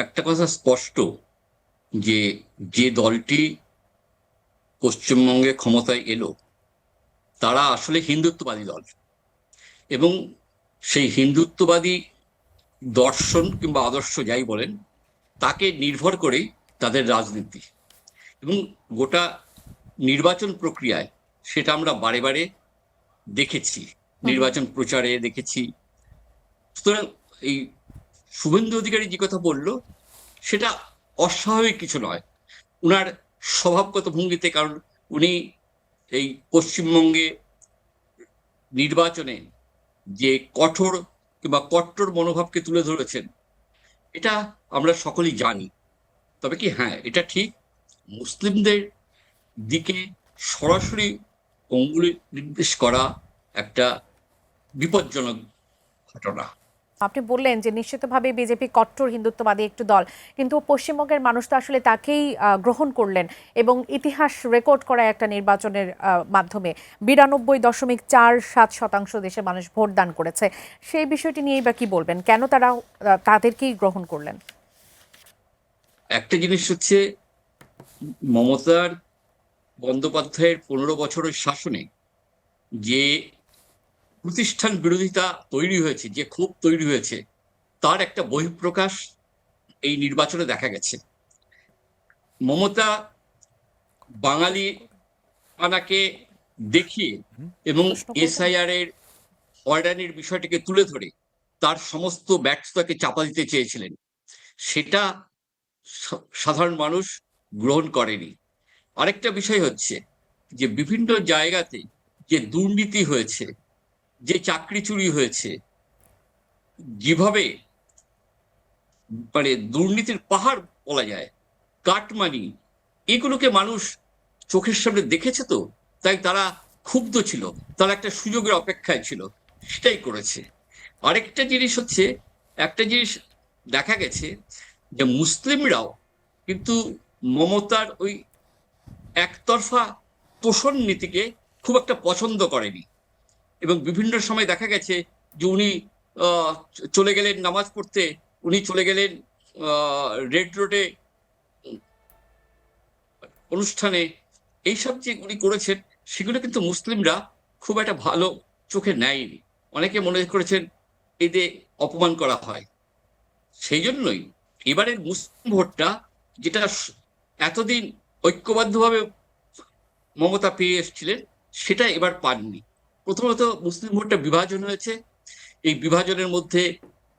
একটা কথা স্পষ্ট যে যে দলটি পশ্চিমবঙ্গে ক্ষমতায় এলো তারা আসলে হিন্দুত্ববাদী দল, এবং সেই হিন্দুত্ববাদী দর্শন কিংবা আদর্শ যাই বলেন তাকে নির্ভর করেই তাদের রাজনীতি এবং গোটা নির্বাচন প্রক্রিয়ায় সেটা আমরা বারে বারে দেখেছি, নির্বাচন প্রচারে দেখেছি। সুতরাং এই শুভেন্দু অধিকারী যে কথা বললো সেটা অস্বাভাবিক কিছু নয় উনার স্বভাবগত ভঙ্গিতে, কারণ উনি এই পশ্চিমবঙ্গে নির্বাচনে যে কঠোর কিংবা কট্টর মনোভাবকে তুলে ধরেছেন এটা আমরা সকলেই জানি। তবে কি হ্যাঁ, এটা ঠিক, মুসলিমদের দিকে সরাসরি অঙ্গুলি নির্দেশ করা একটা বিপজ্জনক ঘটনা। আপনি বললেন যে নিশ্চিতভাবে বিজেপি কট্টর হিন্দুত্ববাদী একটি দল, কিন্তু পশ্চিমবঙ্গের মানুষ তো আসলে তাকেই গ্রহণ করলেন এবং ইতিহাস রেকর্ড করা একটা নির্বাচনের মাধ্যমে 92.47% দেশের মানুষ ভোট দান করেছে। সেই বিষয়টি নিয়েই বা কি বলবেন, কেন তারা তাদেরকেই গ্রহণ করলেন? একটা জিনিস হচ্ছে, মমতার বন্দ্যোপাধ্যায়ের 15 বছরের শাসনে যে প্রতিষ্ঠান বিরোধিতা তৈরি হয়েছে, যে ক্ষোভ তৈরি হয়েছে, তার একটা বহিঃপ্রকাশ এই নির্বাচনে দেখা গেছে। মমতা বাঙালি আনাকে দেখিয়ে এবং এসআইআর এর হয়রানির বিষয়টিকে তুলে ধরে তার সমস্ত ব্যর্থতাকে চাপা দিতে চেয়েছিলেন, সেটা সাধারণ মানুষ গ্রহণ করেনি। আরেকটা বিষয় হচ্ছে যে বিভিন্ন জায়গাতে যে দুর্নীতি হয়েছে, যে চাকরি চুরি হয়েছে, যেভাবে মানে দুর্নীতির পাহাড় বলা যায়, কাটমানি, এগুলোকে মানুষ চোখের সামনে দেখেছে, তো তাই তারা ক্ষুব্ধ ছিল, তারা একটা সুযোগের অপেক্ষায় ছিল, সেটাই করেছে। আরেকটা জিনিস হচ্ছে, একটা জিনিস দেখা গেছে যে মুসলিমরাও কিন্তু মমতার ওই একতরফা তোষণ নীতিকে খুব একটা পছন্দ করেনি, এবং বিভিন্ন সময় দেখা গেছে যে উনি চলে গেলেন নামাজ পড়তে, উনি চলে গেলেন রেড রোডে অনুষ্ঠানে, এইসব যে উনি করেছেন সেগুলো কিন্তু মুসলিমরা খুব একটা ভালো চোখে নেয়নি। অনেকে মনে করেছেন এতে অপমান করা হয়। সেই জন্যই এবারের মুসলিম ভোটটা, যেটা এতদিন ঐক্যবদ্ধভাবে মমতা পেয়ে এসেছিলেন, সেটা এবার পাননি। প্রথমত মুসলিম ভোটটা বিভাজন হয়েছে। এই বিভাজনের মধ্যে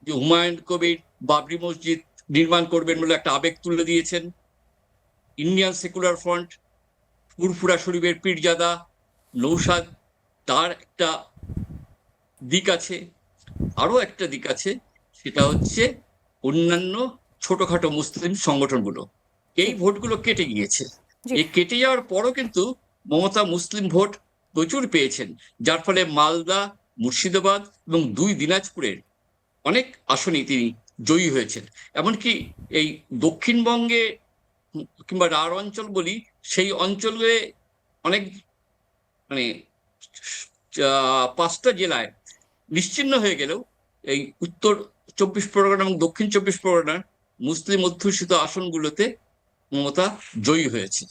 যে হুমায়ুন কবির বাবরি মসজিদ নির্মাণ করবেন বলে একটা আবেগ তুলে দিয়েছেন, ইন্ডিয়ান সেকুলার ফ্রন্ট ফুরফুরা শরীফের পীরজাদা নৌসাদ, তার একটা দিক আছে। আরো একটা দিক আছে, সেটা হচ্ছে অন্যান্য ছোটখাটো মুসলিম সংগঠনগুলো। এই ভোটগুলো কেটে গিয়েছে। এই কেটে যাওয়ার পরও কিন্তু মমতা মুসলিম ভোট প্রচুর পেয়েছেন, যার ফলে মালদা, মুর্শিদাবাদ এবং 2 দিনাজপুরের অনেক আসনেই তিনি জয়ী হয়েছেন। এমনকি এই দক্ষিণবঙ্গে কিংবা রাঢ় অঞ্চল বলি, সেই অঞ্চলে অনেক মানে 5টা জেলায় নিশ্চিহ্ন হয়ে গেলেও এই উত্তর 24 পরগনা এবং দক্ষিণ 24 পরগনার মুসলিম অধ্যুষিত আসনগুলোতে মমতা জয়ী হয়েছে।